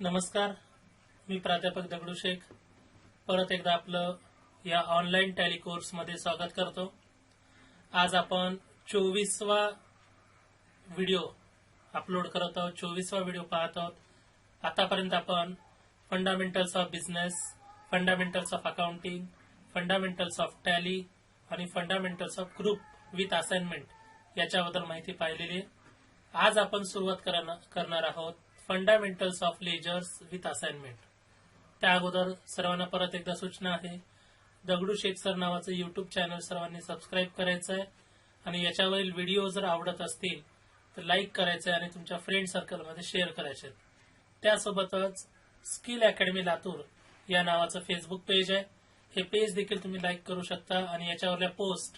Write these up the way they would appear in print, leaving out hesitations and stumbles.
नमस्कार, मी प्राध्यापक दगडूशेख परत एकदा आपलं या ऑनलाईन टॅली कोर्समध्ये स्वागत करतो। आज आपण 24वा व्हिडिओ अपलोड करत आहोत, 24वा व्हिडिओ पाहत आहोत। आतापर्यंत आपण fundamentals of business, fundamentals of accounting, fundamentals of Tally आणि fundamentals of group with assignment याच्याबद्दल माहिती पाहिलेली आहे। आज आपण सुरुवात करणार आहोत fundamentals of ledgers with assignment. त्या अगोदर सर्वांना परत एकदा सूचना आहे, दगडूशेख सर नावाचं युट्यूब चॅनल सर्वांनी सबस्क्राईब करायचं आहे आणि याच्यावरील व्हिडिओ जर आवडत असतील तर लाईक करायचं आहे आणि तुमच्या फ्रेंड सर्कलमध्ये शेअर करायचे। त्यासोबतच स्किल अकॅडमी लातूर या नावाचं फेसबुक पेज आहे, हे पेज देखील तुम्ही लाईक करू शकता आणि याच्यावरल्या पोस्ट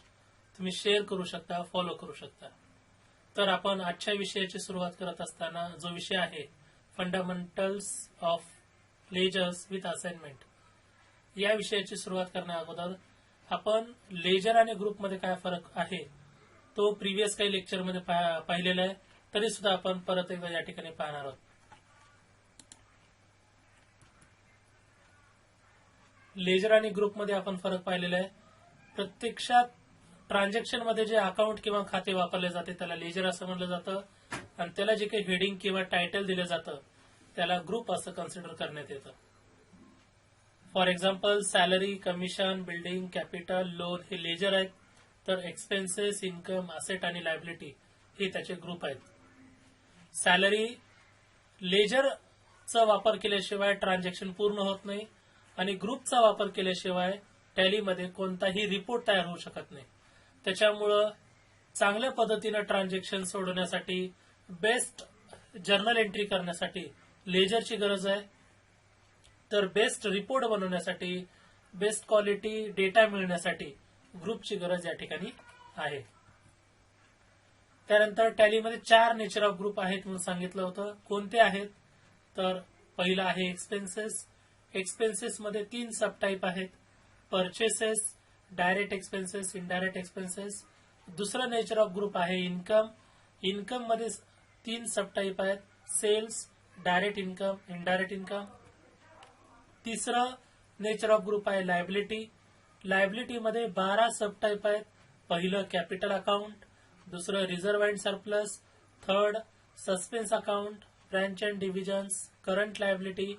तुम्ही शेअर करू शकता, फॉलो करू शकता। तर आपण आजच्या विषयाची सुरुवात करत असताना जो विषय आहे fundamentals of ledgers with assignment, या विषयाची सुरुवात करण्या अगोदर आपण लेजर आणि ग्रुपमध्ये काय फरक आहे तो प्रीवियस काही लेक्चरमध्ये पाहिलेला आहे, तरी सुद्धा आपण परत एकदा या ठिकाणी पाहणार आहोत। लेजर आणि ग्रुपमध्ये आपण फरक पाहिलेला आहे। प्रत्यक्षात ट्रान्झॅक्शन मध्ये जे अकाउंट किंवा खाते वापरले जाते त्याला लेजर असं म्हणलं जातं आणि त्याला जे काही हेडिंग किंवा टायटल दिलं जातं त्याला ग्रुप असं कन्सिडर करण्यात येतं। For example salary, commission, building, capital, loan हे लेजर आहेत, तर एक्सपेन्सेस, इन्कम, असेट आणि लायबिलिटी हे त्याचे ग्रुप आहेत। सॅलरी लेजरचा वापर केल्याशिवाय ट्रान्झॅक्शन पूर्ण होत नाही आणि ग्रुपचा वापर केल्याशिवाय टॅलीमध्ये कोणताही रिपोर्ट तयार होऊ शकत नाही। त्याच्यामुळं चांगल्या पद्धतीने ट्रान्झॅक्शन सोडवण्यासाठी, बेस्ट जर्नल एंट्री करण्यासाठी लेजरची गरज आहे, तर बेस्ट रिपोर्ट बनवण्यासाठी, बेस्ट क्वालिटी डेटा मिळण्यासाठी ग्रुपची गरज या ठिकाणी आहे। त्यानंतर टॅलीमध्ये 4 नेचर ऑफ ग्रुप आहेत म्हणून सांगितलं होतं। कोणते आहेत तर पहिला आहे एक्सपेन्सेस। एक्सपेन्सेस मध्ये 3 सब टाइप आहेत, purchases, direct expenses, indirect expenses. दुसरा नेचर ऑफ ग्रुप आहे इन्कम। इन्कम मध्ये 3 सब टाइप आहेत, sales, direct income, indirect income. तिसरा नेचर ऑफ ग्रुप आहे लायबिलिटी। लायबिलिटी मध्ये 12 सब टाइप आहेत, पहिलं कॅपिटल अकाउंट, दुसरं reserve and surplus, third suspense account, branch and divisions, current liability,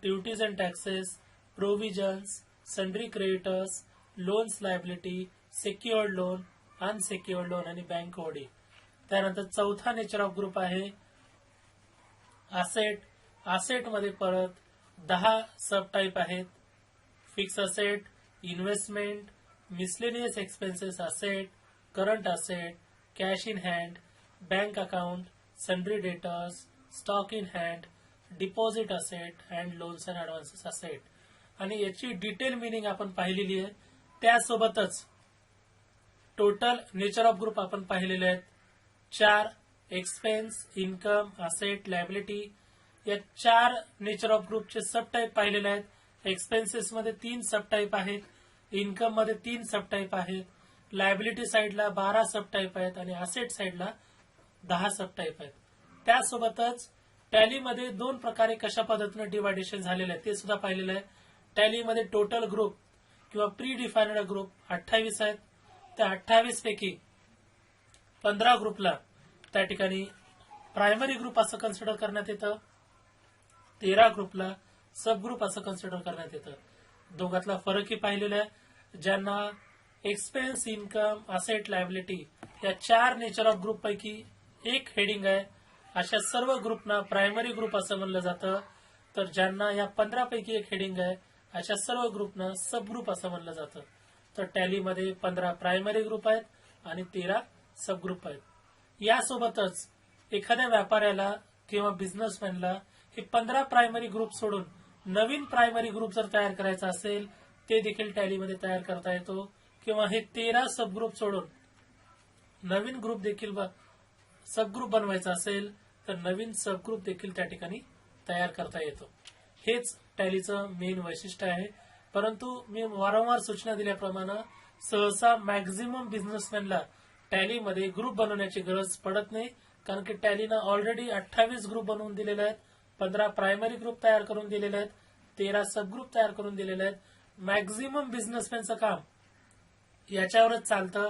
duties and taxes, provisions, sundry creditors, loans liability, secured loan, unsecured loan आणि bank OD. त्यानंतर चौथा nature of group आहे asset. Asset मध्ये परत 10 sub type आहेत, fix asset, investment, miscellaneous expenses asset, current asset, cash in hand, bank account, sundry debtors, stock in hand, deposit asset and loans and advances asset. आणि याची detail meaning आपण पाहिलेली आहे। त्यासोबतच total nature of group आपण पाहिलेले आहेत 4, expense, income, asset, liability. या 4 नेचर ऑफ ग्रुपचे सब टाइप पाहिलेले आहेत। एक्सपेन्सेस मध्ये 3 सब टाइप आहेत, इन्कम मध्ये 3 सब टाइप आहेत, लायबिलिटी साइडला 12 सब टाइप आहेत आणि असेट साइडला 10 सब टाइप आहेत। त्यासोबतच टॅलीमध्ये 2 प्रकारे कशा पद्धतीने डिवायडेशन झालेले आहे ते सुद्धा पाहिलेलं आहे। टॅलीमध्ये टोटल ग्रुप किंवा प्री डिफाइन्ड ग्रुप 28 आहेत, त्या 28 पैकी 15 ग्रुपला त्या ठिकाणी प्रायमरी ग्रुप असं कन्सिडर करण्यात येतं, 13 ग्रुपला सब ग्रुप असं कन्सिडर करण्यात येतं। दोघातला फरकही पाहिलेला आहे। ज्यांना एक्सपेन्स, इन्कम, असेट, लायबिलिटी या 4 नेचर ऑफ ग्रुप पैकी एक हेडिंग आहे अशा सर्व ग्रुपना प्रायमरी ग्रुप असं म्हणलं जातं, तर ज्यांना या 15 पैकी एक हेडिंग आहे अशा सर्व ग्रुपना सब ग्रुप असं म्हणलं जातं। तर टॅलीमध्ये 15 प्रायमरी ग्रुप आहेत आणि 13 सब ग्रुप आहेत। यासोबतच एखाद्या व्यापाऱ्याला किंवा बिझनेसमॅनला हे 15 प्रायमरी ग्रुप सोडून नवीन प्रायमरी ग्रुप जर तयार करायचा असेल ते देखील टॅलीमध्ये तयार करता येतो, किंवा हे 13 सब ग्रुप सोडून नवीन ग्रुप देखील सब ग्रुप बनवायचा असेल तर नवीन सब ग्रुप देखील त्या ठिकाणी तयार करता येतो। हेच टॅलीचं मेन वैशिष्ट्य आहे। परंतु मी वारंवार सूचना दिल्याप्रमाणे सहसा मॅक्झिमम बिझनेसमॅनला टॅलीमध्ये ग्रुप बनवण्याची गरज पडत नाही, कारण की टॅलीनं ऑलरेडी 28 ग्रुप बनवून दिलेले आहेत 15 प्रायमरी ग्रुप तयार करून दिलेले आहेत, 13 सब ग्रुप तयार करून दिलेले आहेत. मॅक्झिमम बिझनेसमॅनचं काम याच्यावरच चालतं.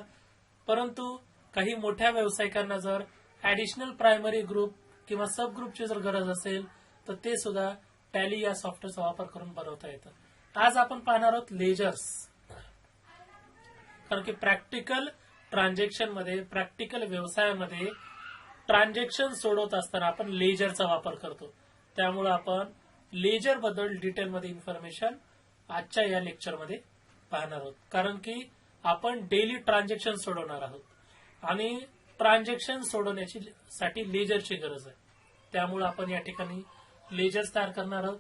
परंतु काही मोठ्या व्यावसायिकांना जर ऍडिशनल प्रायमरी ग्रुप किंवा सब ग्रुपची जर गरज असेल तर ते सुद्धा टॅली या सॉफ्टवेअरचा वापर करून बनवता येतं. आज आपण पाहणार आहोत लेजर्स. कारण की प्रॅक्टिकल ट्रान्झॅक्शन मध्ये, प्रॅक्टिकल व्यवसायामध्ये ट्रान्झॅक्शन सोडवत असताना आपण लेजरचा वापर करतो. त्यामुळे आपण लेजर बद्दल डिटेलमध्ये इन्फॉर्मेशन आजच्या या लेक्चरमध्ये पाहणार आहोत. कारण की आपण डेली ट्रान्झॅक्शन सोडवणार आहोत आणि ट्रान्झॅक्शन सोडवण्याची साठी लेजरची गरज आहे. त्यामुळे आपण या ठिकाणी लेजर्स तयार करणार आहोत.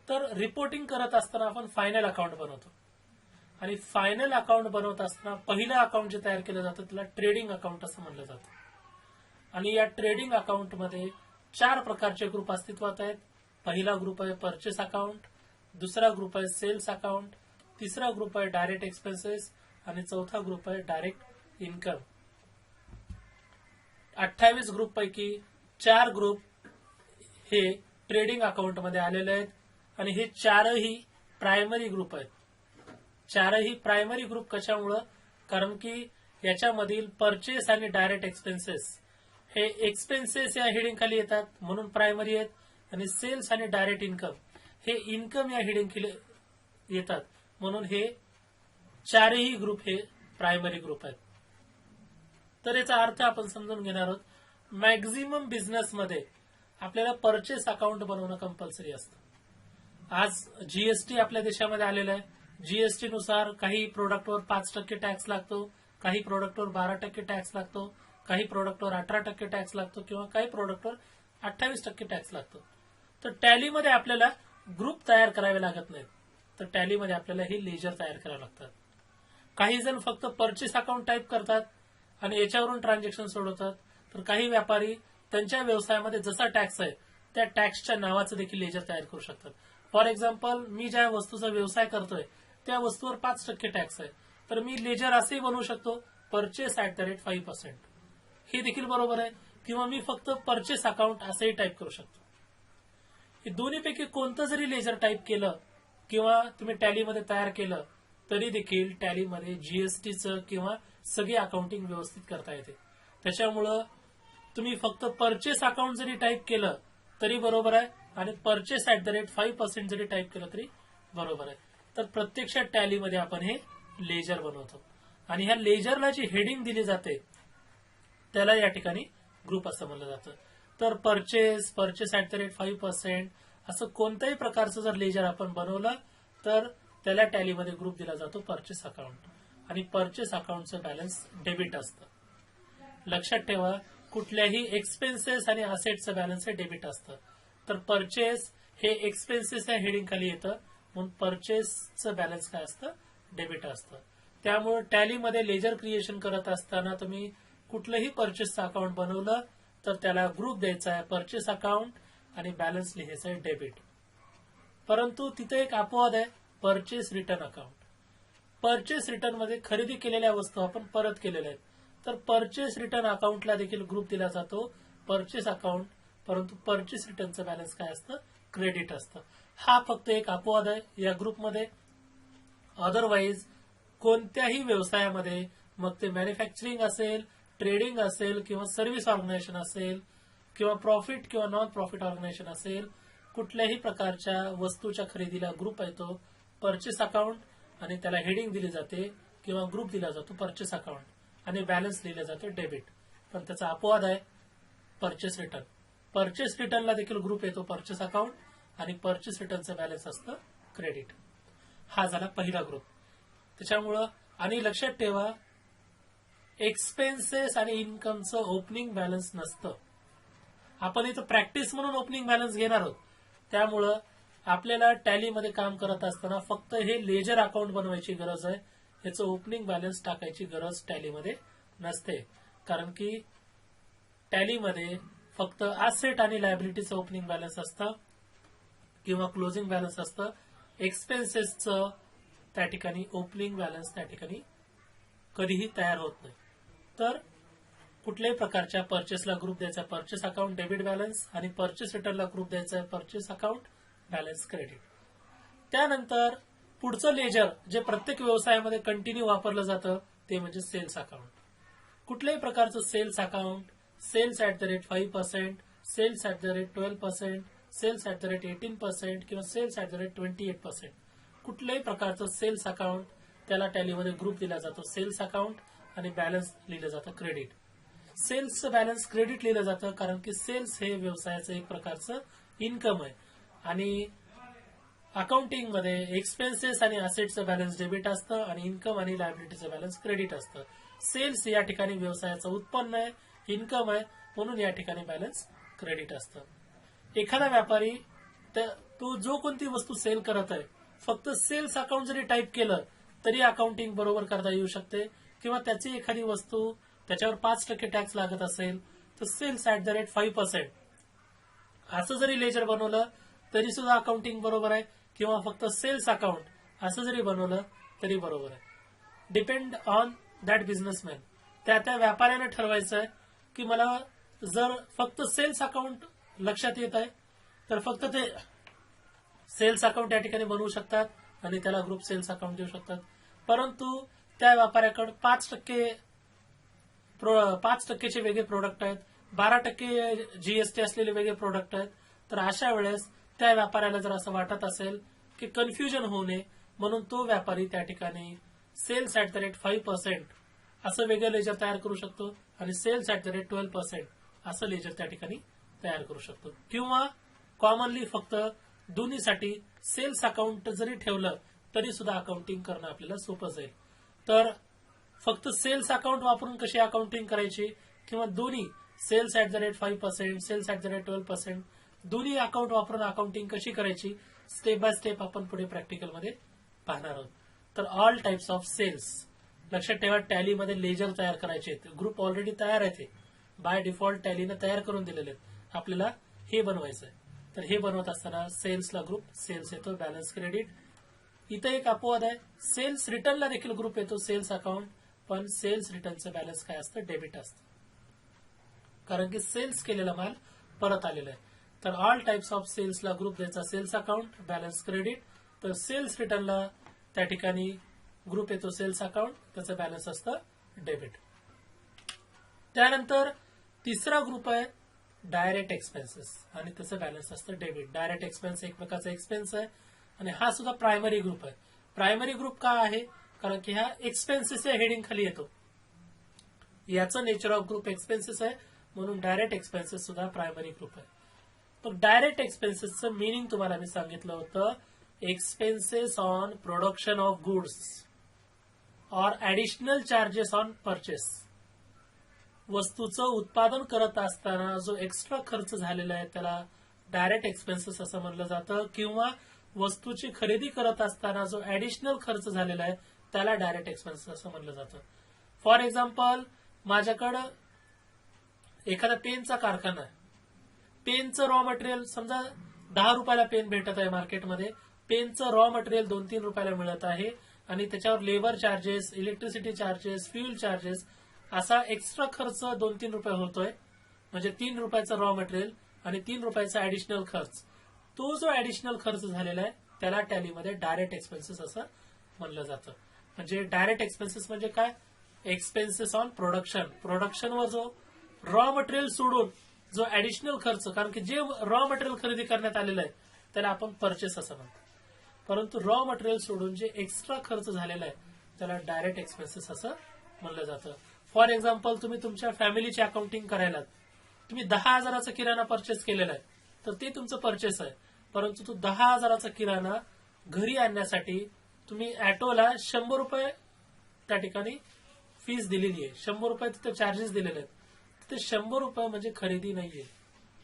तर रिपोर्टिंग करत असताना आपण फायनल अकाउंट बनवतो आणि फायनल अकाउंट बनवत असताना पहिलं अकाउंट जे तयार केलं जातं त्याला ट्रेडिंग अकाउंट असं म्हणलं जातं. आणि या ट्रेडिंग अकाउंटमध्ये 4 प्रकारचे ग्रुप अस्तित्वात आहेत. पहिला ग्रुप आहे परचेस अकाउंट, दुसरा ग्रुप आहे सेल्स अकाउंट, तिसरा ग्रुप आहे डायरेक्ट एक्सपेन्सेस आणि चौथा ग्रुप आहे डायरेक्ट इन्कम. 28 ग्रुप पैकी 4 ग्रुप हे ट्रेडिंग अकाउंट मध्ये आलेले आहेत आणि हे 4ही प्रायमरी ग्रुप आहेत. 4ही प्रायमरी ग्रुप कशामुळं? कारण की याच्यामधील परचेस आणि डायरेक्ट एक्सपेन्सेस हे एक्सपेन्सेस या हेडिंग खाली येतात म्हणून प्रायमरी आहेत आणि सेल्स आणि डायरेक्ट इन्कम हे इन्कम या हेडिंग खाली येतात म्हणून हे 4ही ग्रुप हे प्रायमरी ग्रुप आहेत. तर याचा अर्थ आपण समजून घेणार आहोत. मॅक्झिमम बिझनेसमध्ये आपल्याला परचेस अकाउंट बनवणं कंपल्सरी असतं. आज जीएसटी आपल्या देशामध्ये आलेलं आहे. जीएसटी नुसार काही प्रोडक्टवर 5% टॅक्स लागतो, काही प्रोडक्टवर 12% टॅक्स लागतो, काही प्रोडक्टवर 18% टॅक्स लागतो किंवा काही प्रोडक्टवर 28% टॅक्स लागतो. तर टॅलीमध्ये आपल्याला ग्रुप तयार करावे लागत नाहीत. तर टॅलीमध्ये आपल्याला हे लेजर तयार करावे लागतात. काही जण फक्त परचेस अकाउंट टाईप करतात आणि याच्यावरून ट्रान्झॅक्शन सोडवतात. तर काही व्यापारी त्यांच्या व्यवसायामध्ये जसा टॅक्स आहे त्या टॅक्सच्या नावाचं देखील लेजर तयार करू शकतात. फॉर एक्झाम्पल, मी ज्या वस्तूचा व्यवसाय करतोय त्या वस्तूवर 5% टॅक्स आहे तर मी लेजर असेही बनवू शकतो परचेस @5%. हे देखील बरोबर आहे. किंवा मी फक्त परचेस अकाउंट असंही टाईप करू शकतो. हे दोन्हीपैकी कोणतं जरी लेजर टाईप केलं किंवा तुम्ही टॅलीमध्ये तयार केलं तरी देखील टॅलीमध्ये जीएसटीचं किंवा सगळी अकाउंटिंग व्यवस्थित करता येते. त्याच्यामुळं तुम्ही फक्त परचेस अकाउंट जरी टाईप केलं तरी बरोबर आहे आणि परचेस @5% जरी टाईप केलं तरी बरोबर आहे. तर प्रत्यक्षात टॅलीमध्ये आपण हे लेजर बनवतो आणि ह्या लेजरला जी हेडिंग दिली जाते त्याला या ठिकाणी ग्रुप असं म्हणलं जातं. तर परचेस @5% असं कोणत्याही प्रकारचं जर लेजर आपण बनवलं तर त्याला टॅलीमध्ये ग्रुप दिला जातो परचेस अकाउंट आणि परचेस अकाउंटचं बॅलन्स डेबिट असतं. लक्षात ठेवा, कुठल्याही एक्सपेन्सेस आणि असेटचं बॅलन्स हे डेबिट असतं. तर परचेस हे एक्सपेन्सेस या हेडिंग खाली येतं म्हणून परचेसचं बॅलन्स काय असतं? डेबिट असतं. त्यामुळे टॅलीमध्ये लेजर क्रिएशन करत असताना तुम्ही कुठलंही परचेसचं अकाउंट बनवलं तर त्याला ग्रुप द्यायचा आहे परचेस अकाउंट आणि बॅलन्स लिहायचं आहे डेबिट. परंतु तिथे एक अपवाद आहे, purchase return account. Purchase return मध्ये खरेदी केलेल्या वस्तू आपण परत केलेल्या आहेत तर परचेस रिटर्न अकाउंटला देखील ग्रुप दिला जातो परचेस अकाउंट. परंतु परचेस रिटर्नचं बॅलन्स काय असतं? क्रेडिट असतं. हा फक्त एक अपवाद आहे या ग्रुपमध्ये. अदरवाईज कोणत्याही व्यवसायामध्ये, मग ते मॅन्युफॅक्चरिंग असेल, ट्रेडिंग असेल किंवा सर्व्हिस ऑर्गनायझेशन असेल किंवा प्रॉफिट किंवा नॉन प्रॉफिट ऑर्गनायझेशन असेल, कुठल्याही प्रकारच्या वस्तूच्या खरेदीला ग्रुप येतो परचेस अकाउंट आणि त्याला हेडिंग दिली जाते किंवा ग्रुप दिला जातो परचेस अकाउंट आणि बॅलन्स लिहिले जाते डेबिट. पण त्याचा अपवाद आहे परचेस रिटर्न. परचेस रिटर्नला देखील ग्रुप येतो परचेस अकाउंट आणि परचेस रिटर्नचं बॅलन्स असतं क्रेडिट. हा झाला पहिला ग्रुप. त्याच्यामुळं आणि लक्षात ठेवा, एक्सपेन्सेस आणि इन्कमचं ओपनिंग बॅलन्स नसतं. आपण इथं प्रॅक्टिस म्हणून ओपनिंग बॅलन्स घेणार आहोत. त्यामुळं आपल्याला टॅलीमध्ये काम करत असताना फक्त हे लेजर अकाउंट बनवायची गरज आहे. याचं ओपनिंग बॅलन्स टाकायची गरज टॅलीमध्ये नसते. कारण की टॅलीमध्ये फक्त असेट आणि लायबिलिटीचं ओपनिंग बॅलन्स असतं किंवा क्लोजिंग बॅलन्स असतं. एक्सपेन्सेसचं त्या ठिकाणी ओपनिंग बॅलन्स त्या ठिकाणी कधीही तयार होत नाही. तर कुठल्याही प्रकारच्या परचेसला ग्रुप द्यायचा परचेस अकाउंट डेबिट बॅलन्स आणि परचेस रिटर्नला ग्रुप द्यायचा परचेस अकाउंट बॅलन्स क्रेडिट. त्यानंतर पुढचं लेजर जे प्रत्येक व्यवसायामध्ये कंटिन्यू वापरलं जातं ते म्हणजे सेल्स अकाउंट. कुठल्याही प्रकारचं sales account, sales at the rate 5%, sales at the rate 12%, sales at the rate 18% किंवा सेल्स ऍट द रेट 28%, कुठल्याही प्रकारचं सेल्स अकाउंट त्याला टॅलीमध्ये ग्रुप दिला जातो सेल्स अकाउंट आणि बॅलन्स लिहिलं जातं क्रेडिट. सेल्सचं बॅलन्स क्रेडिट लिहिलं जातं कारण की सेल्स हे व्यवसायाचं एक प्रकारचं इन्कम आहे आणि अकाउंटिंग मध्ये एक्सपेन्सेस आणि असेटचं बॅलन्स डेबिट असतं आणि इन्कम आणि लायबिलिटीचं बॅलन्स क्रेडिट असतं. सेल्स या ठिकाणी व्यवसायाचं उत्पन्न आहे, इन्कम आहे, म्हणून या ठिकाणी बॅलन्स क्रेडिट असतं. एखादा व्यापारी तो जो कोणती वस्तू सेल करत आहे फक्त सेल्स अकाउंट जरी टाईप केलं तरी अकाउंटिंग बरोबर करता येऊ शकते किंवा त्याची एखादी वस्तू त्याच्यावर 5% टॅक्स लागत असेल तर सेल्स ऍट द रेट 5% असं जरी लेजर बनवलं तरी सुद्धा अकाउंटिंग बरोबर आहे किंवा फक्त सेल्स अकाउंट असं जरी बनवलं तरी बरोबर आहे. Depend on that businessman. त्या व्यापाऱ्याने ठरवायचं आहे की मला जर फक्त सेल्स अकाउंट लक्षात येत आहे तर फक्त ते सेल्स अकाउंट या ठिकाणी बनवू शकतात आणि त्याला ग्रुप सेल्स अकाउंट देऊ शकतात. परंतु त्या व्यापाऱ्याकडे 5%चे वेगळे प्रोडक्ट आहेत, 12% जीएसटी असलेले वेगळे प्रोडक्ट आहेत, तर अशा वेळेस त्या व्यापाऱ्याला जर असं वाटत असेल की कन्फ्युजन होऊ नये म्हणून तो व्यापारी त्या ठिकाणी सेल्स ऍट द रेट 5% असं वेगळं लेजर तयार करू शकतो आणि सेल्स ऍट द रेट 12% असं लेजर त्या ठिकाणी तयार करू शकतो. किंवा कॉमनली फक्त दोन्हीसाठी सेल्स अकाउंट जरी ठेवलं तरी सुद्धा अकाउंटिंग करणं आपल्याला सोपं जाईल. तर फक्त सेल्स अकाउंट वापरून कशी अकाउंटिंग करायची किंवा दोन्ही sales at the rate 5%, sales at the rate 12% दोन्ही अकाउंट वापरून अकाउंटिंग कशी करायची स्टेप बाय स्टेप आपण पुढे प्रॅक्टिकलमध्ये पाहणार आहोत. तर ऑल टाइप्स ऑफ सेल्स लक्षात ठेवा. टॅलीमध्ये लेजर तयार करायचे ग्रुप ऑलरेडी तयार आहे ते बाय डिफॉल्ट टॅलीनं तयार करून दिलेले आहेत. आपल्याला हे बनवायचं आहे. तर हे बनवत असताना सेल्सला ग्रुप सेल्स येतो बॅलन्स क्रेडिट. इथं एक अपवाद आहे, सेल्स रिटर्नला देखील ग्रुप येतो सेल्स अकाउंट, पण सेल्स रिटर्नचं बॅलन्स काय असतं डेबिट असतं कारण की सेल्स केलेला माल परत आलेला आहे. तर ऑल टाइप्स ऑफ सेल्सला ग्रुप द्यायचा सेल्स अकाउंट बॅलन्स क्रेडिट. तर सेल्स रिटर्नला त्या ठिकाणी ग्रुप येतो सेल्स अकाउंट, त्याचं बॅलन्स असतं डेबिट. त्यानंतर तिसरा ग्रुप आहे डायरेक्ट एक्सपेन्सेस आणि त्याचं बॅलन्स असतं डेबिट. डायरेक्ट एक्सपेन्स एक प्रकारचा एक्सपेन्स आहे आणि हा सुद्धा प्रायमरी ग्रुप आहे. प्रायमरी ग्रुप का आहे कारण की हा एक्सपेन्सेस या हेडिंग खाली येतो. याचं नेचर ऑफ ग्रुप एक्सपेन्सेस आहे म्हणून डायरेक्ट एक्सपेन्सेस सुद्धा प्रायमरी ग्रुप आहे. तर डायरेक्ट एक्सपेन्सेसचं मिनिंग तुम्हाला मी सांगितलं होतं, expenses on production of goods or additional charges on purchase. वस्तूचं उत्पादन करत असताना जो एक्स्ट्रा खर्च झालेला आहे त्याला डायरेक्ट एक्सपेन्सेस असं म्हणलं जातं किंवा वस्तूची खरेदी करत असताना जो ऍडिशनल खर्च झालेला आहे त्याला डायरेक्ट एक्सपेन्सेस असं म्हणलं जातं. फॉर एक्झाम्पल माझ्याकडं एखादा पेनचा कारखाना आहे. पेनचं रॉ मटेरियल समजा 10 रुपयाला पेन भेटत आहे मार्केटमध्ये, पेनचं रॉ मटेरियल 2-3 रुपयाला मिळत आहे आणि त्याच्यावर labour charges, electricity charges, fuel charges असा एक्स्ट्रा खर्च 2-3 रुपये होतोय. म्हणजे 3 रुपयाचं रॉ मटेरियल आणि 3 रुपयाचा ऍडिशनल खर्च. तो जो ऍडिशनल खर्च झालेला आहे त्याला टॅलीमध्ये डायरेक्ट एक्सपेन्सेस असं म्हणलं जातं. म्हणजे डायरेक्ट एक्सपेन्सेस म्हणजे काय, एक्सपेन्सेस ऑन प्रोडक्शन. प्रोडक्शनवर जो रॉ मटेरियल सोडून जो ऍडिशनल खर्च, कारण की जे रॉ मटेरियल खरेदी करण्यात आलेलं आहे त्याला आपण परचेस असं म्हणतो, परंतु रॉ मटेरियल सोडून जे एक्स्ट्रा खर्च झालेला आहे त्याला डायरेक्ट एक्सपेन्सेस असं म्हणलं जातं. फॉर एक्झाम्पल तुम्ही तुमच्या फॅमिलीची अकाउंटिंग करायला तुम्ही 10,000चा किराणा परचेस केलेला आहे तर ते तुमचं परचेस आहे, परंतु तो 10,000चा किराणा घरी आणण्यासाठी तुम्ही ऑटोला 100 रुपये त्या ठिकाणी फीस दिलेली आहे, 100 रुपये तिथे चार्जेस दिलेले आहेत. ते 100 रुपये म्हणजे खरेदी नाहीये,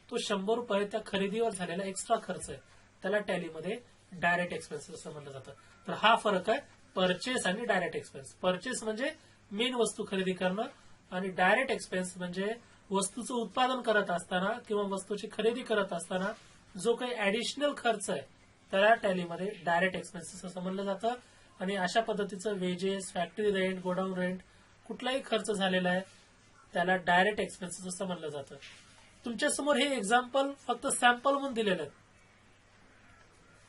तो 100 रुपये त्या खरेदीवर झालेला एक्स्ट्रा खर्च आहे, त्याला टॅलीमध्ये डायरेक्ट एक्सपेन्सेस असं म्हणलं जातं. तर हा फरक आहे परचेस आणि डायरेक्ट एक्सपेन्स. परचेस म्हणजे मेन वस्तू खरेदी करणं आणि डायरेक्ट एक्सपेन्स म्हणजे वस्तूचं उत्पादन करत असताना किंवा वस्तूची खरेदी करत असताना जो काही ऍडिशनल खर्च आहे त्याला टॅलीमध्ये डायरेक्ट एक्सपेन्सेस असं म्हणलं जातं. आणि अशा पद्धतीचं wedges, factory rent, godown rent कुठलाही खर्च झालेला आहे त्याला डायरेक्ट एक्सपेन्सेस असं म्हणलं जातं. तुमच्या समोर हे एक्झाम्पल फक्त सॅम्पल म्हणून दिलेलं आहे.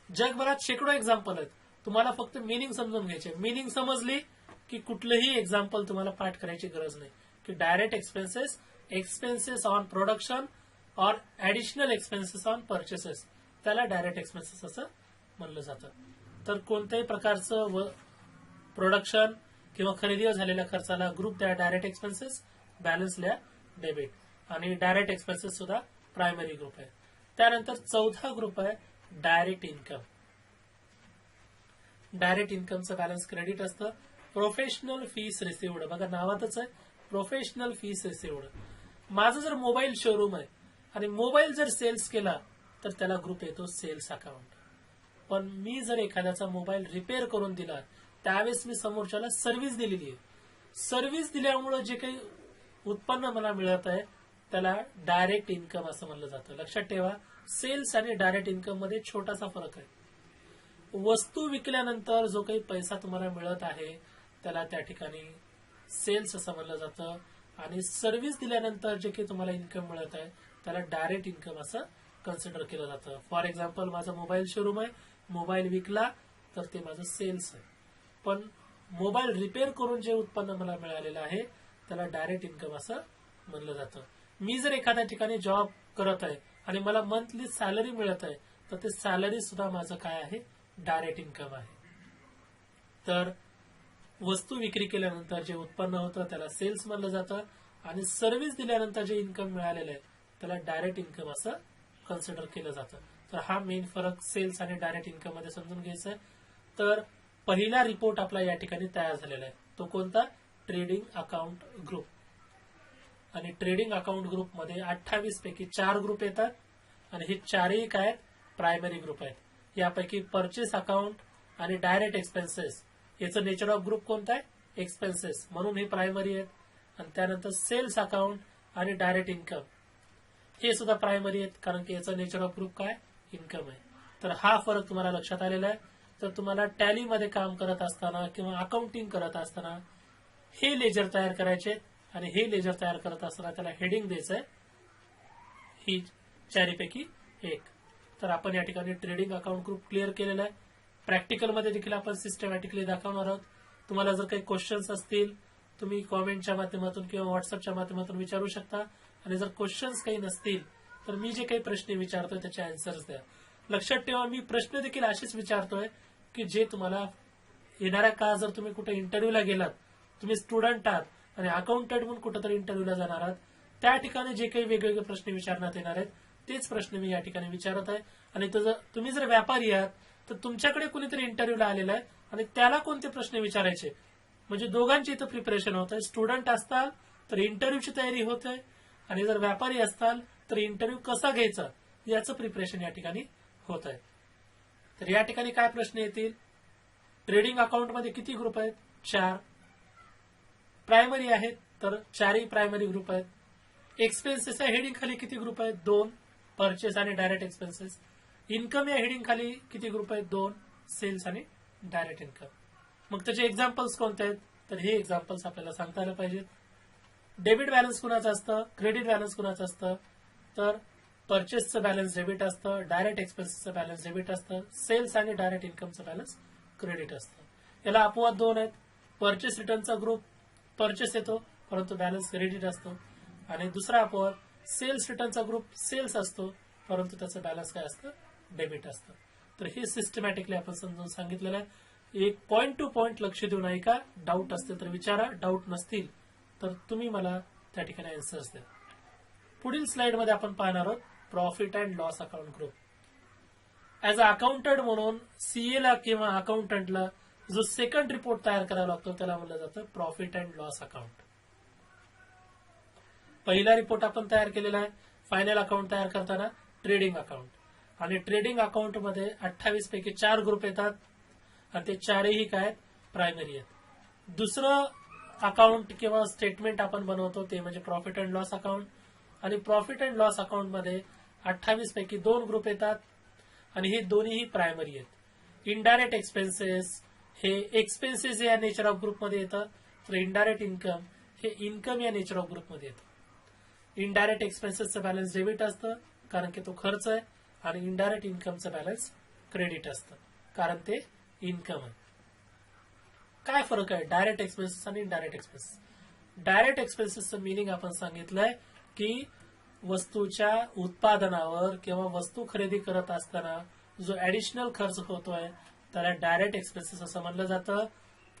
जगभरात शेकडो एक्झाम्पल आहेत. तुम्हाला फक्त मिनिंग समजून घ्यायचे. मिनिंग समजली की कुठलंही एक्झाम्पल तुम्हाला पाठ करायची गरज नाही. की direct expenses, expenses on production और ऍडिशनल एक्सपेन्सेस ऑन परचेसेस, त्याला डायरेक्ट एक्सपेन्सेस असं म्हणलं जातं. तर कोणत्याही प्रकारचं प्रोडक्शन किंवा खरेदीवर झालेल्या खर्चाला ग्रुप द्या डायरेक्ट एक्सपेन्सेस, बॅलन्स लिहा डेबिट. आणि डायरेक्ट एक्सपेन्सेस सुद्धा प्रायमरी ग्रुप आहे. त्यानंतर चौथा ग्रुप आहे डायरेक्ट इन्कम. डायरेक्ट इन्कमचं बॅलन्स क्रेडिट असतं. प्रोफेशनल फीस रिसिव्ड, बघा नावातच आहे प्रोफेशनल फीस रिसिव्ड. माझं जर मोबाईल शोरूम आहे आणि मोबाईल जर सेल्स केला तर त्याला ग्रुप येतो सेल्स अकाउंट. पण मी जर एखाद्याचा मोबाईल रिपेअर करून दिला त्यावेळेस मी समोरच्याला सर्व्हिस दिलेली आहे. सर्व्हिस दिल्यामुळे जे काही उत्पन्न मला मिळत आहे त्याला डायरेक्ट इन्कम असं म्हणलं जातं. लक्षात ठेवा, सेल्स आणि डायरेक्ट इन्कम मध्ये छोटासा फरक आहे. वस्तू विकल्यानंतर जो काही पैसा तुम्हाला मिळत आहे त्याला त्या ठिकाणी सेल्स असं म्हणलं जातं. आणि सर्व्हिस दिल्यानंतर जे काही तुम्हाला इन्कम मिळत आहे त्याला डायरेक्ट इन्कम असं कन्सिडर केलं जातं. फॉर एक्झाम्पल, माझा मोबाईल शोरूम आहे, मोबाईल विकला तर ते माझं सेल्स आहे. पण मोबाईल रिपेअर करून जे उत्पन्न मला मिळालेलं आहे त्याला डायरेक्ट इन्कम असं म्हणलं जातं. मी जर एखाद्या ठिकाणी जॉब करत आहे आणि मला मंथली सॅलरी मिळत आहे तर ते सॅलरी सुद्धा माझं काय आहे, डायरेक्ट इन्कम आहे. तर वस्तू विक्री केल्यानंतर जे उत्पन्न होतं त्याला सेल्स म्हणलं जातं आणि सर्व्हिस दिल्यानंतर जे इन्कम मिळालेलं आहे त्याला डायरेक्ट इन्कम असं कन्सिडर केलं जातं. तर हा मेन फरक सेल्स आणि डायरेक्ट इन्कम मध्ये समजून घ्यायचा आहे. तर पहिला रिपोर्ट आपला या ठिकाणी तयार झालेला आहे. तो कोणता? Trading account group. आणि ट्रेडिंग अकाउंट ग्रुप मध्ये 28 पैकी 4 ग्रुप येतात आणि हे चारही काय आहेत, प्रायमरी ग्रुप आहेत. यापैकी परचेस अकाउंट आणि डायरेक्ट एक्सपेन्सेस याचं नेचर ऑफ ग्रुप कोणता आहे? एक्सपेन्सेस, म्हणून हे प्रायमरी आहेत. आणि त्यानंतर सेल्स अकाउंट आणि डायरेक्ट इन्कम हे सुद्धा प्रायमरी आहेत, कारण की याचं नेचर ऑफ ग्रुप काय? इन्कम आहे. तर हा फरक तुम्हाला लक्षात आलेला आहे. तर तुम्हाला टॅलीमध्ये काम करत असताना किंवा अकाउंटिंग करत असताना हे लेजर तयार करायचे आणि हे लेजर तयार करत असताना त्याला हेडिंग द्यायचंय ही चारीपैकी एक. तर आपण या ठिकाणी ट्रेडिंग अकाउंट ग्रुप क्लिअर केलेला आहे. प्रॅक्टिकलमध्ये देखील आपण सिस्टमॅटिकली दाखवणार आहोत. तुम्हाला जर काही क्वेश्चन्स असतील तुम्ही कॉमेंटच्या माध्यमातून किंवा व्हॉट्सअपच्या माध्यमातून विचारू शकता. आणि जर क्वेश्चन्स काही नसतील तर मी जे काही प्रश्न विचारतोय त्याचे आन्सर्स द्या. लक्षात ठेवा, मी प्रश्न देखील असेच विचारतोय की जे तुम्हाला येणाऱ्या काळात जर तुम्ही कुठे इंटरव्ह्यूला गेलात, तुम्ही स्टुडंट आहात आणि अकाउंटंट म्हणून कुठेतरी इंटरव्ह्यूला जाणार आहात, त्या ठिकाणी जे काही वेगवेगळे प्रश्न विचारण्यात येणार आहेत तेच प्रश्न मी या ठिकाणी विचारत आहे. आणि तुम्ही जर व्यापारी आहात तर तुमच्याकडे कुणीतरी इंटरव्ह्यूला आलेला आहे आणि त्याला कोणते प्रश्न विचारायचे, म्हणजे दोघांची इथं प्रिपरेशन होत आहे. स्टुडंट असताल तर इंटरव्ह्यूची तयारी होत आहे आणि जर व्यापारी असताल तर इंटरव्ह्यू कसा घ्यायचा याचं प्रिपरेशन या ठिकाणी होत आहे. तर या ठिकाणी काय प्रश्न येतील? ट्रेडिंग अकाउंटमध्ये किती ग्रुप आहेत? 4 प्रायमरी आहेत, तर 4ही प्रायमरी ग्रुप आहेत. एक्सपेन्सेस या हेडिंग खाली किती ग्रुप आहेत? 2 परचेस आणि डायरेक्ट एक्सपेन्सेस. इन्कम या हेडिंग खाली किती ग्रुप आहेत? 2 सेल्स आणि डायरेक्ट इन्कम. मग त्याचे एक्झाम्पल्स कोणते आहेत? तर हे एक्झाम्पल्स आपल्याला सांगता आलं पाहिजेत. डेबिट बॅलन्स कुणाचं असतं? क्रेडिट बॅलन्स कुणाचं असतं? तर परचेसचं बॅलन्स डेबिट असतं, डायरेक्ट एक्सपेन्सेसचं बॅलन्स डेबिट असतं, सेल्स आणि डायरेक्ट इन्कमचं बॅलन्स क्रेडिट असतं. याला अपवाद 2 आहेत. परचेस रिटर्नचा ग्रुप परचेस येतो परंतु बॅलन्स क्रेडिट असतो. आणि दुसरा अपवाद सेल्स रिटर्नचा ग्रुप सेल्स असतो परंतु त्याचं बॅलन्स काय असतं? डेबिट असतं. तर हे सिस्टमॅटिकली आपण समजून सांगितलेलं आहे. एक पॉइंट टू पॉइंट लक्ष देऊन ऐका. डाऊट असतील तर विचारा, डाऊट नसतील तर तुम्ही मला त्या ठिकाणी आन्सर्स द्या. पुढील स्लाइडमध्ये आपण पाहणार आहोत profit and loss account group. As a accountant म्हणून सीएला किंवा अकाउंटंटला जो सेकंड रिपोर्ट तयार करावा लागतो त्याला म्हणलं जातं प्रॉफिट अँड लॉस अकाउंट. पहिला रिपोर्ट आपण तयार केलेला आहे फायनल अकाउंट तयार करताना ट्रेडिंग अकाउंट. आणि ट्रेडिंग अकाउंट मध्ये 28 पैकी 4 ग्रुप येतात आणि ते 4ही काय आहेत? प्रायमरी आहेत. दुसरं अकाउंट किंवा स्टेटमेंट आपण बनवतो ते म्हणजे प्रॉफिट अँड लॉस अकाउंट. आणि प्रॉफिट अँड लॉस अकाउंट मध्ये 28 पैकी 2 ग्रुप येतात आणि हे दोन्हीही प्रायमरी आहेत. इनडायरेक्ट एक्सपेन्सेस हे एक्सपेन्सेस या नेचर ऑफ ग्रुप मध्ये येतं, तर इनडायरेक्ट इन्कम हे इन्कम या नेचर ऑफ ग्रुपमध्ये येतं. इनडायरेक्ट एक्सपेन्सेसचं बॅलन्स डेबिट असतं कारण की तो खर्च आहे, आणि इनडायरेक्ट इन्कमचं बॅलन्स क्रेडिट असतं कारण ते इन्कम आहे. काय फरक आहे डायरेक्ट एक्सपेन्सेस आणि इनडायरेक्ट एक्सपेन्सेस? डायरेक्ट एक्सपेन्सेसचं मिनिंग आपण सांगितलंय की वस्तूच्या उत्पादनावर किंवा वस्तू खरेदी करत असताना जो ऍडिशनल खर्च होतोय त्याला डायरेक्ट एक्सपेन्सेस असं म्हणलं जातं.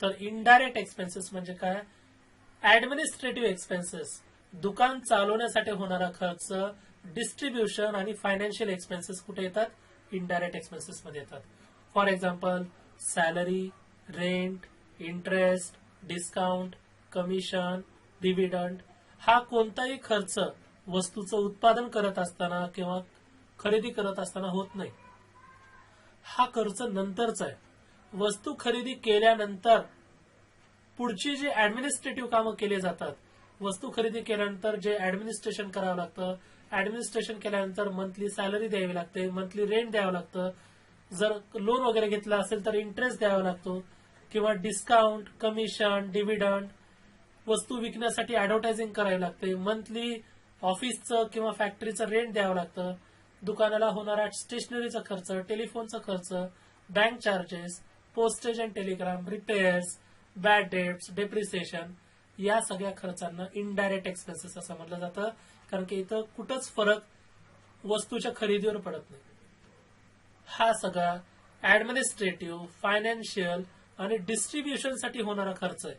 तर इनडायरेक्ट एक्सपेन्सेस म्हणजे काय? ऍडमिनिस्ट्रेटिव्ह एक्सपेन्सेस, दुकान चालवण्यासाठी होणारा खर्च, डिस्ट्रीब्युशन आणि फायनान्शियल एक्सपेन्सेस कुठे येतात? इनडायरेक्ट एक्सपेन्सेस मध्ये येतात. For example salary, rent, interest, discount, commission, dividend हा कोणताही खर्च वस्तूचं उत्पादन करत असताना किंवा खरेदी करत असताना होत नाही. हा खर्च नंतरचा आहे. वस्तू खरेदी केल्यानंतर पुढची जी ऍडमिनिस्ट्रेटिव्ह कामं केली जातात, वस्तू खरेदी केल्यानंतर जे ऍडमिनिस्ट्रेशन करावं लागतं, ऍडमिनिस्ट्रेशन केल्यानंतर मंथली सॅलरी द्यावी लागते, मंथली रेंट द्यावं लागतं, जर लोन वगैरे घेतलं असेल तर इंटरेस्ट द्यावा लागतो, किंवा डिस्काउंट, कमिशन, डिव्हिडंड, वस्तू विकण्यासाठी ऍडव्हर्टायझिंग करावी लागते, मंथली ऑफिसचं किंवा फॅक्टरीचं रेंट द्यावं लागतं, दुकानाला होणारा स्टेशनरीचा खर्च, टेलिफोनचा खर्च, bank charges, postage and telegram, repairs, bad debts, depreciation या सगळ्या खर्चांना इनडायरेक्ट एक्सपेन्सेस असं म्हटलं जातं कारण की इथं कुठंच फरक वस्तूच्या खरेदीवर पडत नाही. हा सगळा ऍडमिनिस्ट्रेटिव्ह, फायनान्शियल आणि डिस्ट्रीब्युशनसाठी होणारा खर्च आहे.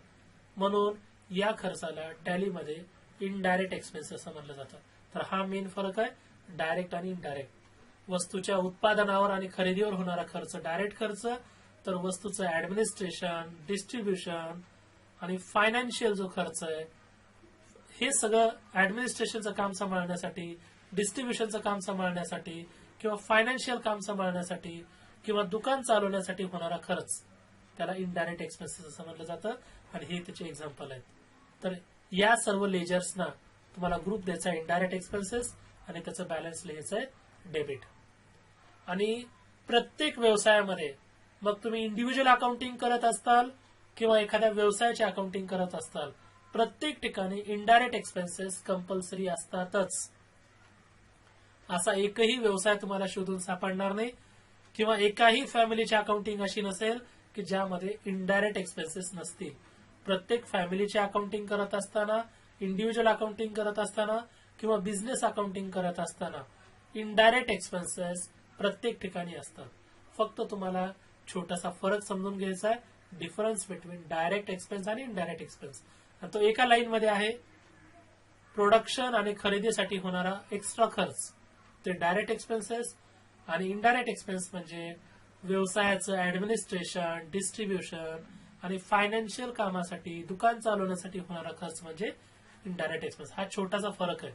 म्हणून या खर्चाला टॅलीमध्ये इनडायरेक्ट एक्सपेन्सेस असं म्हटलं जातं. तर हा मेन फरक आहे डायरेक्ट आणि इनडायरेक्ट. वस्तूच्या उत्पादनावर आणि खरेदीवर होणारा खर्च डायरेक्ट खर्च, तर वस्तूचं ऍडमिनिस्ट्रेशन, डिस्ट्रीब्युशन आणि फायनान्शियल जो खर्च आहे हे सगळं ऍडमिनिस्ट्रेशनचं काम सांभाळण्यासाठी, डिस्ट्रीब्युशनचं काम सांभाळण्यासाठी किंवा फायनान्शियल काम सांभाळण्यासाठी किंवा दुकान चालवण्यासाठी होणारा खर्च त्याला इनडायरेक्ट एक्सपेन्सेस असं म्हटलं जातं. आणि हे त्याचे एक्झाम्पल आहेत. तर या सर्व लेजर्सना तुम्हाला ग्रुप द्यायचा आहे इनडायरेक्ट एक्सपेन्सेस आणि त्याचं बॅलन्स लिहायचं आहे डेबिट. आणि प्रत्येक व्यवसायामध्ये मग तुम्ही इंडिव्हिज्युअल अकाउंटिंग करत असताल किंवा एखाद्या व्यवसायाचे अकाउंटिंग करत असताल, प्रत्येक ठिकाणी इनडायरेक्ट एक्सपेन्सेस कंपल्सरी असतातच. असा एकही व्यवसाय तुम्हाला शोधून सापडणार नाही किंवा एकाही फॅमिलीची अकाउंटिंग अशी नसेल की ज्यामध्ये इनडायरेक्ट एक्सपेन्सेस नसतील. प्रत्येक फॅमिलीचे अकाउंटिंग करत असताना, इंडिव्हिज्युअल अकाउंटिंग करत असताना किंवा बिझनेस अकाउंटिंग करत असताना इनडायरेक्ट एक्सपेन्सेस प्रत्येक ठिकाणी असतात. फक्त तुम्हाला छोटासा फरक समजून घ्यायचा आहे, डिफरन्स बिटवीन डायरेक्ट एक्सपेन्स आणि इनडायरेक्ट एक्सपेन्स. आणि तो एका लाईन मध्ये आहे, प्रोडक्शन आणि खरेदीसाठी होणारा एक्स्ट्रा खर्च ते डायरेक्ट एक्सपेन्सेस, आणि इनडायरेक्ट एक्सपेन्स म्हणजे व्यवसायाचं ऍडमिनिस्ट्रेशन, डिस्ट्रीब्युशन आणि फायनान्शियल कामासाठी, दुकान चालवण्यासाठी होणारा खर्च म्हणजे इनडायरेक्ट एक्सपेन्स. हा छोटासा फरक आहे.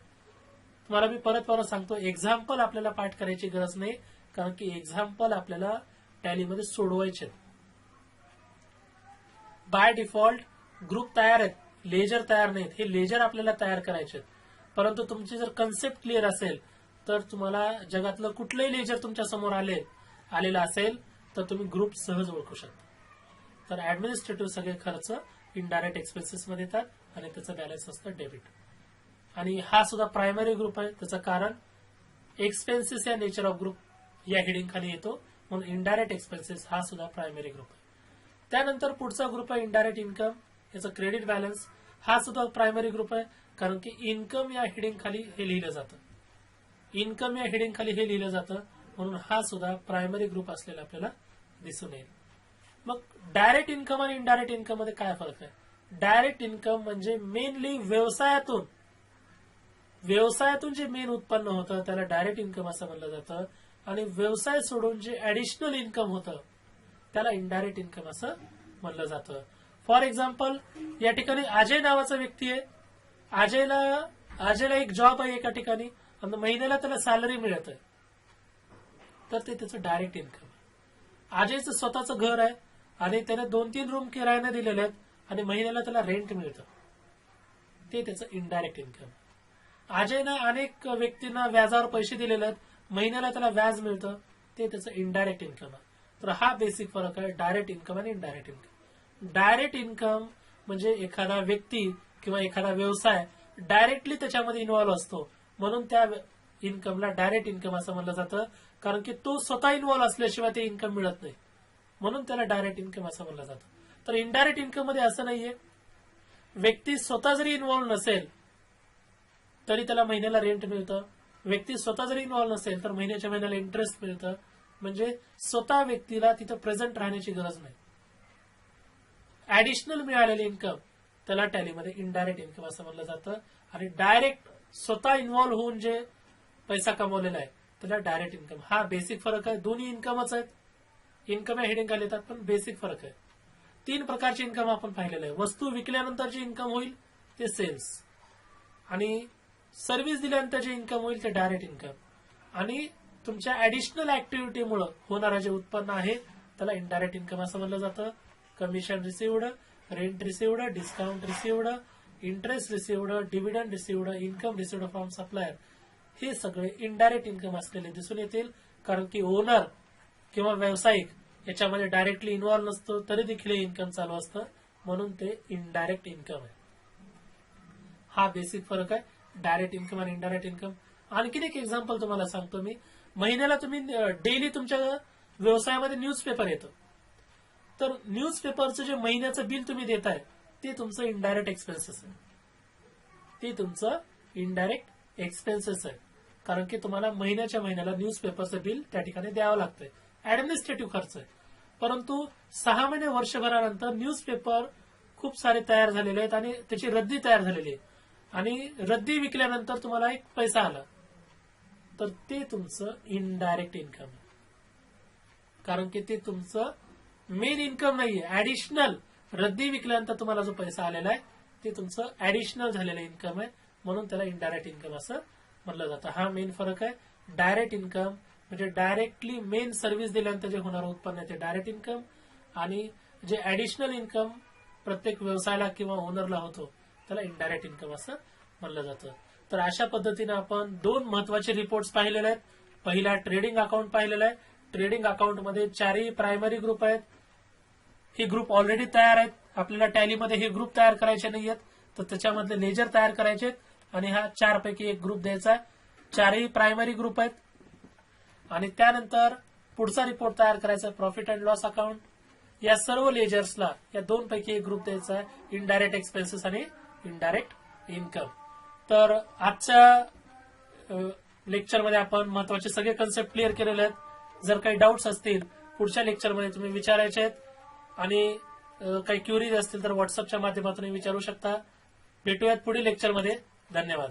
तुम्हाला मी परत सांगतो, एक्झाम्पल आपल्याला पाठ करायची गरज नाही कारण की एक्झाम्पल आपल्याला टॅलीमध्ये सोडवायचे. बाय डिफॉल्ट ग्रुप तयार आहेत, लेजर तयार नाहीत. हे लेजर आपल्याला तयार करायचे, परंतु तुमची जर कन्सेप्ट क्लिअर असेल तर तुम्हाला जगातलं कुठलंही लेजर तुमच्या समोर आलेलं असेल तर तुम्ही ग्रुप सहज ओळखू शकता. तर ऍडमिनिस्ट्रेटिव्ह सगळे खर्च इनडायरेक्ट एक्सपेन्सेस मध्ये येतात आणि त्याचं बॅलन्स असतं डेबिट. आणि हा सुद्धा प्रायमरी ग्रुप आहे. त्याचं कारण एक्सपेन्सेस या नेचर ऑफ ग्रुप या हेडिंग खाली येतो, म्हणून इनडायरेक्ट एक्सपेन्सेस हा सुद्धा प्रायमरी ग्रुप आहे. त्यानंतर पुढचा ग्रुप आहे इनडायरेक्ट इन्कम, याचं क्रेडिट बॅलन्स. हा सुद्धा प्रायमरी ग्रुप आहे कारण की इन्कम या हेडिंग खाली हे लिहिलं जातं. इन्कम या हेडिंग खाली हे लिहिलं जातं, म्हणून हा सुद्धा प्रायमरी ग्रुप असलेला आपल्याला दिसून येईल. मग डायरेक्ट इन्कम आणि इनडायरेक्ट इन्कम मध्ये काय फरक आहे? डायरेक्ट इन्कम म्हणजे मेनली व्यवसायातून जे मेन उत्पन्न होतं त्याला डायरेक्ट इन्कम असं म्हणलं जातं, आणि व्यवसाय सोडून जे ऍडिशनल इन्कम होतं त्याला इनडायरेक्ट इन्कम असं म्हणलं जातं. फॉर एक्झाम्पल, या ठिकाणी अजय नावाचा व्यक्ती आहे. अजयला एक जॉब आहे एका ठिकाणी आणि महिन्याला त्याला सॅलरी मिळत आहे, तर ते त्याचं डायरेक्ट इन्कम आहे. अजयचं स्वतःचं घर आहे आणि त्याने 2-3 रूम किरायाने दिलेले आहेत आणि महिन्याला त्याला रेंट मिळतं, ते त्याचं इनडायरेक्ट इन्कम. अजयनं अनेक व्यक्तींना व्याजावर पैसे दिलेले आहेत, महिन्याला त्याला व्याज मिळतं, ते त्याचं इनडायरेक्ट इन्कम आहे. तर हा बेसिक फरक आहे डायरेक्ट इन्कम आणि इनडायरेक्ट इन्कम. डायरेक्ट इन्कम म्हणजे एखादा व्यक्ती किंवा एखादा व्यवसाय डायरेक्टली त्याच्यामध्ये इन्व्हॉल्व्ह असतो, म्हणून त्या इन्कमला डायरेक्ट इन्कम असं म्हणलं जातं, कारण की तो स्वतः इन्व्हॉल्व्ह असल्याशिवाय ते इन्कम मिळत नाही, म्हणून त्याला डायरेक्ट इन्कम असं म्हणलं जातं. तर इनडायरेक्ट इन्कम मध्ये असं नाहीये, व्यक्ती स्वतः जरी इन्व्हॉल्व्ह नसेल तरी त्याला महिन्याला रेंट मिळतं, व्यक्ती स्वतः जरी इन्व्हॉल्व्ह नसेल तर महिन्याच्या महिन्याला इंटरेस्ट मिळतं, म्हणजे स्वतः व्यक्तीला तिथं प्रेझेंट राहण्याची गरज नाही. ऍडिशनल मिळालेले इन्कम त्याला टॅलीमध्ये इनडायरेक्ट इन्कम असं म्हणलं जातं, आणि डायरेक्ट स्वतः इन्व्हॉल्व्ह होऊन जे पैसा कमवलेला आहे त्याला डायरेक्ट इन्कम. हा बेसिक फरक आहे, दोन्ही इन्कमच आहेत, इन्कम या हेडिंग खाली येतात, पण बेसिक फरक आहे. 3 प्रकारचे इन्कम आपण पाहिलेलं आहे. वस्तू विकल्यानंतर जे इन्कम होईल ते सेल्स, आणि सर्व्हिस दिल्यानंतर जे इन्कम होईल ते डायरेक्ट इन्कम, आणि तुमच्या ऍडिशनल ऍक्टिव्हिटीमुळे होणारं जे उत्पन्न आहे त्याला इनडायरेक्ट इन्कम असं म्हणलं जातं. Commission received, rent received, discount received, interest received, dividend received, income received from supplier, हे सगळे इनडायरेक्ट इन्कम असलेले दिसून येतील, कारण की ओनर किंवा व्यावसायिक याच्यामध्ये डायरेक्टली इन्व्हॉल्व्ह नसतो तरी देखील इन्कम चालू असतं, म्हणून ते इनडायरेक्ट इन्कम आहे. हा बेसिक फरक आहे, डायरेक्ट इन्कम आणि इनडायरेक्ट इन्कम. आणखीन एक एक्झाम्पल तुम्हाला सांगतो मी. महिन्याला तुम्ही डेली तुमच्या व्यवसायामध्ये न्यूजपेपर येतं, तर न्यूजपेपरचं जे महिन्याचं बिल तुम्ही देताय ते तुमचं इनडायरेक्ट एक्सपेन्सेस आहे, ते तुमचं इनडायरेक्ट एक्सपेन्सेस आहे, कारण की तुम्हाला महिन्याच्या महिन्याला न्यूजपेपरचं बिल त्या ठिकाणी द्यावं लागतंय, ऍडमिनिस्ट्रेटिव्ह खर्च आहे. परंतु 6 महिने वर्षभरानंतर न्यूजपेपर खूप सारे तयार झालेले आहेत आणि त्याची रद्दी तयार झालेली आहे, आणि रद्दी विकल्यानंतर तुम्हाला एक पैसा आला, तर ते तुमचं इनडायरेक्ट इन्कम आहे, कारण की ते तुमचं मेन इन्कम नाहीये, ऍडिशनल रद्दी विकल्यानंतर तुम्हाला जो पैसा आलेला आहे ते तुमचं ऍडिशनल झालेलं इन्कम आहे, म्हणून त्याला इनडायरेक्ट इन्कम असं म्हणलं जातं. हा मेन फरक आहे. डायरेक्ट इन्कम म्हणजे डायरेक्टली मेन सर्व्हिस दिल्यानंतर जे होणारं उत्पन्न आहे ते डायरेक्ट इन्कम, आणि जे ऍडिशनल इन्कम प्रत्येक व्यवसायाला किंवा ओनरला होतो त्याला इनडायरेक्ट इन्कम असं म्हणलं जातं. तर अशा पद्धतीने आपण 2 महत्वाचे रिपोर्ट्स पाहिलेले आहेत. पहिला ट्रेडिंग अकाउंट पाहिलेला आहे. ट्रेडिंग अकाउंटमध्ये 4ही प्रायमरी ग्रुप आहेत. हे ग्रुप ऑलरेडी तयार आहेत, आपल्याला टॅलीमध्ये हे ग्रुप तयार करायचे नाहीयेत, तर त्याच्यामधले लेजर तयार करायचे आणि हा 4 पैकी एक ग्रुप द्यायचा आहे. 4ही प्रायमरी ग्रुप आहेत, आणि त्यानंतर पुढचा रिपोर्ट तयार करायचा प्रॉफिट अँड लॉस अकाउंट. या सर्व लेजर्सला या 2 पैकी एक ग्रुप द्यायचा आहे, इनडायरेक्ट एक्सपेन्सेस आणि इनडायरेक्ट इन्कम. तर आजच्या लेक्चरमध्ये आपण महत्वाचे सगळे कन्सेप्ट क्लिअर केलेले आहेत. जर काही डाऊट्स असतील पुढच्या लेक्चरमध्ये तुम्ही विचारायचे आहेत, आणि काही क्युरीज असतील तर व्हॉट्सअपच्या माध्यमातून विचारू शकता. भेटूयात पुढील लेक्चरमध्ये. धन्यवाद.